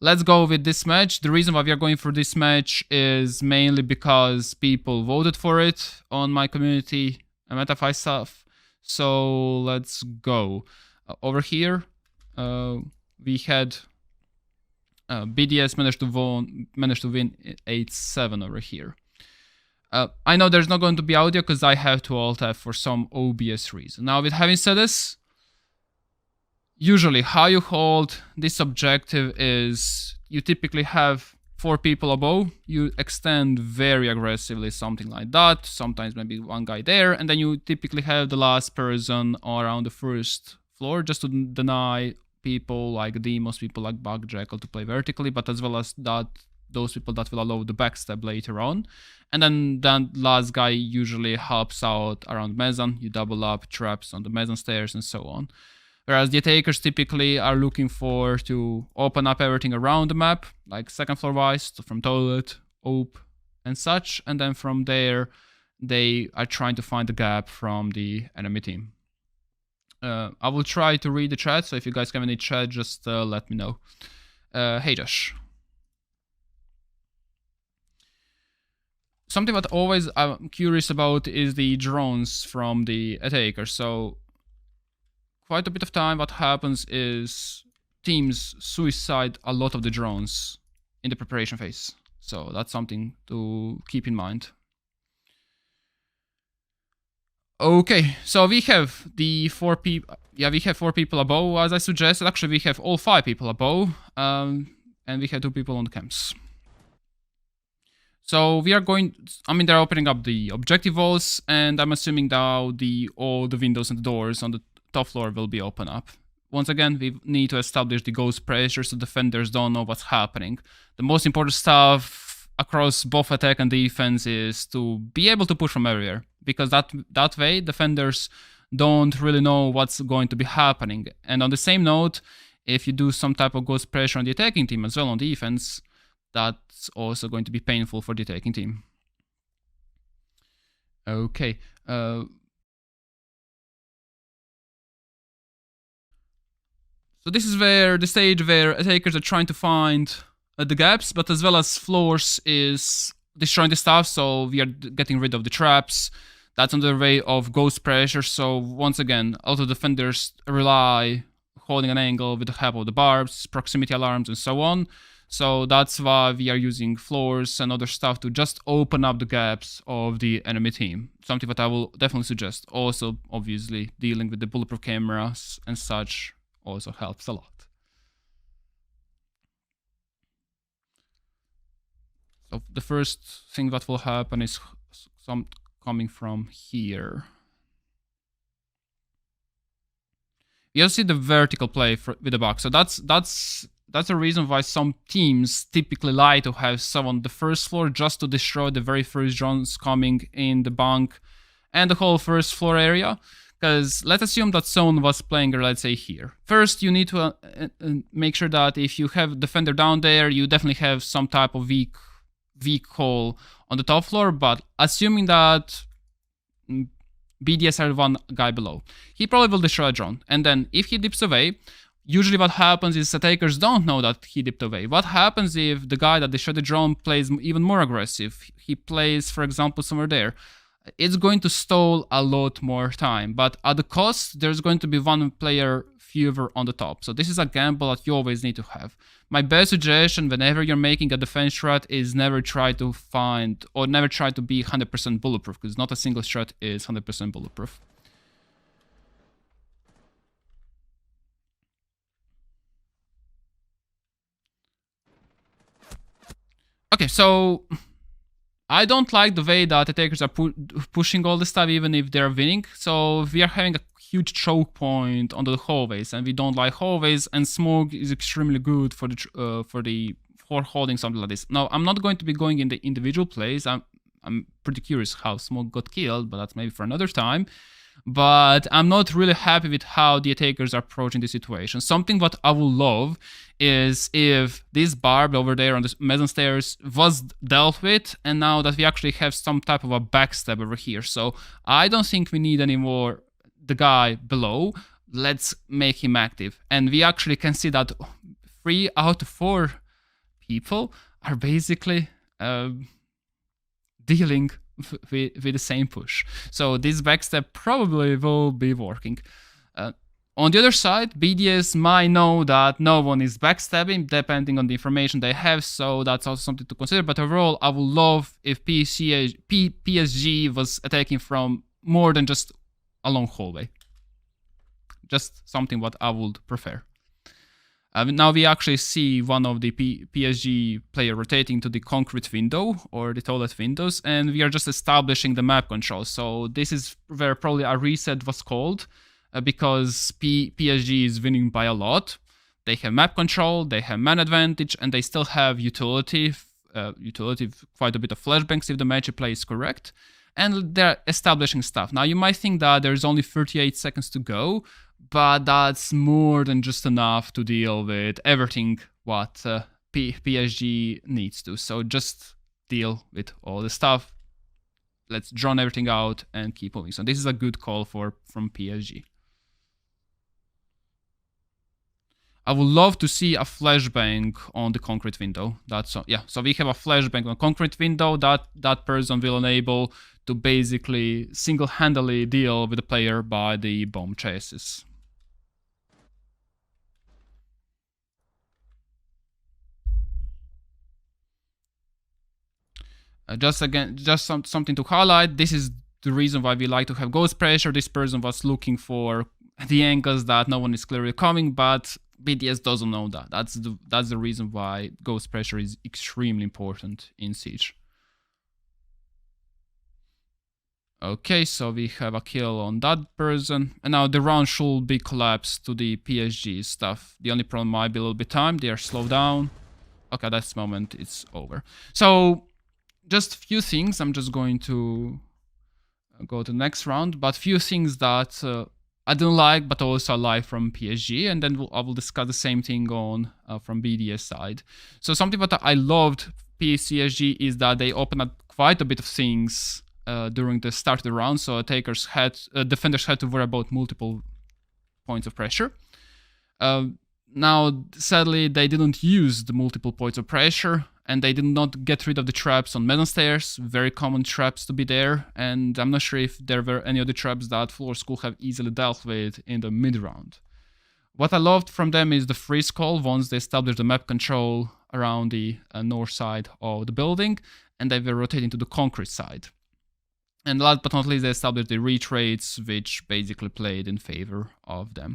let's go with this match. The reason why we are going for this match is mainly because people voted for it on my community and MetaFi stuff. So let's go. Over here, we had BDS managed to win 8-7 over here. I know there's not going to be audio because I have to alt F for some OBS reason. Now, with having said this, usually how you hold this objective is you typically have 4 people above, you extend very aggressively, something like that, sometimes maybe one guy there, and then you typically have the last person around the first floor just to deny people like Demos, people like Bugjackal to play vertically, but as well as that, those people that will allow the backstab later on. And then that last guy usually helps out around Mezzan, you double up traps on the Mezzan stairs and so on. Whereas the attackers typically are looking for to open up everything around the map, like second floor wise, from toilet, op, and such. And then from there, they are trying to find the gap from the enemy team. I will try to read the chat, so if you guys have any chat, just let me know. Hey Josh. Something that always I'm curious about is the drones from the attackers. So quite a bit of time what happens is teams suicide a lot of the drones in the preparation phase. So that's something to keep in mind. Okay, so we have the 4 people. Yeah, we have 4 people above, as I suggested. Actually, we have all 5 people above, and we have 2 people on the camps. So we are going. I mean, they're opening up the objective walls, and I'm assuming now all the windows and the doors on the top floor will be open up. Once again, we need to establish the ghost pressure so defenders don't know what's happening. The most important stuff across both attack and defense is to be able to push from everywhere, because that way defenders don't really know what's going to be happening. And on the same note, if you do some type of ghost pressure on the attacking team as well on defense, that's also going to be painful for the attacking team. Okay. So this is where the stage where attackers are trying to find the gaps, but as well as floors is destroying the stuff, so we are getting rid of the traps. That's on the way of ghost pressure, so once again, auto defenders rely holding an angle with the help of the barbs, proximity alarms, and so on. So that's why we are using floors and other stuff to just open up the gaps of the enemy team. Something that I will definitely suggest. Also, obviously, dealing with the bulletproof cameras and such also helps a lot. So the first thing that will happen is some coming from here. You'll see the vertical play with the box. So that's a reason why some teams typically like to have someone on the first floor just to destroy the very first drones coming in the bank and the whole first floor area. Because let's assume that someone was playing, let's say, here. First, you need to make sure that if you have defender down there, you definitely have some type of weak hole on the top floor. But assuming that BDS had one guy below, he probably will destroy a drone. And then if he dips away, usually what happens is attackers don't know that he dipped away. What happens if the guy that destroyed the drone plays even more aggressive? He plays, for example, somewhere there. It's going to stall a lot more time, but at the cost, there's going to be one player fewer on the top. So this is a gamble that you always need to have. My best suggestion whenever you're making a defense strat is never try to find or never try to be 100% bulletproof, because not a single strat is 100% bulletproof. Okay, so I don't like the way that attackers are pushing all the stuff even if they're winning. So we are having a huge choke point on the hallways, and we don't like hallways, and smoke is extremely good for holding something like this. Now, I'm not going to be going in the individual plays. I'm pretty curious how smoke got killed, but that's maybe for another time. But I'm not really happy with how the attackers are approaching the situation. Something what I would love is if this barb over there on the mezzanine stairs was dealt with, and now that we actually have some type of a backstab over here. So I don't think we need anymore the guy below. Let's make him active. And we actually can see that 3 out of 4 people are basically dealing with the same push. So this backstep probably will be working. On the other side, BDS might know that no one is backstabbing depending on the information they have, so that's also something to consider. But overall, I would love if PSG was attacking from more than just a long hallway. Just something what I would prefer. Now we actually see one of the PSG player rotating to the concrete window or the toilet windows, and we are just establishing the map control. So this is where probably a reset was called, because PSG is winning by a lot. They have map control, they have man advantage, and they still have utility, quite a bit of flashbangs if the match play is correct. And they're establishing stuff. Now you might think that there's only 38 seconds to go, but that's more than just enough to deal with everything what PSG needs to. So just deal with all the stuff. Let's drone everything out and keep moving. So this is a good call from PSG. I would love to see a flashbang on the concrete window. So we have a flashbang on concrete window that person will enable to basically single-handedly deal with the player by the bomb chases. Something to highlight. This is the reason why we like to have ghost pressure. This person was looking for the angles that no one is clearly coming, but BDS doesn't know that. That's the reason why ghost pressure is extremely important in Siege. Okay, so we have a kill on that person, and now the round should be collapsed to the PSG stuff. The only problem might be a little bit time. They are slowed down. Okay, that's the moment it's over. So just a few things. I'm just going to go to the next round, but few things that I don't like, but also I like from PSG, and then I will discuss the same thing on from BDS side. So something that I loved PSG is that they opened up quite a bit of things during the start of the round, so defenders had to worry about multiple points of pressure. Now, sadly, they didn't use the multiple points of pressure, and they did not get rid of the traps on metal stairs, very common traps to be there, and I'm not sure if there were any other traps that floors could have easily dealt with in the mid-round. What I loved from them is the freeze call once they established the map control around the north side of the building, and they were rotating to the concrete side. And last but not least, they established the retreats, which basically played in favor of them.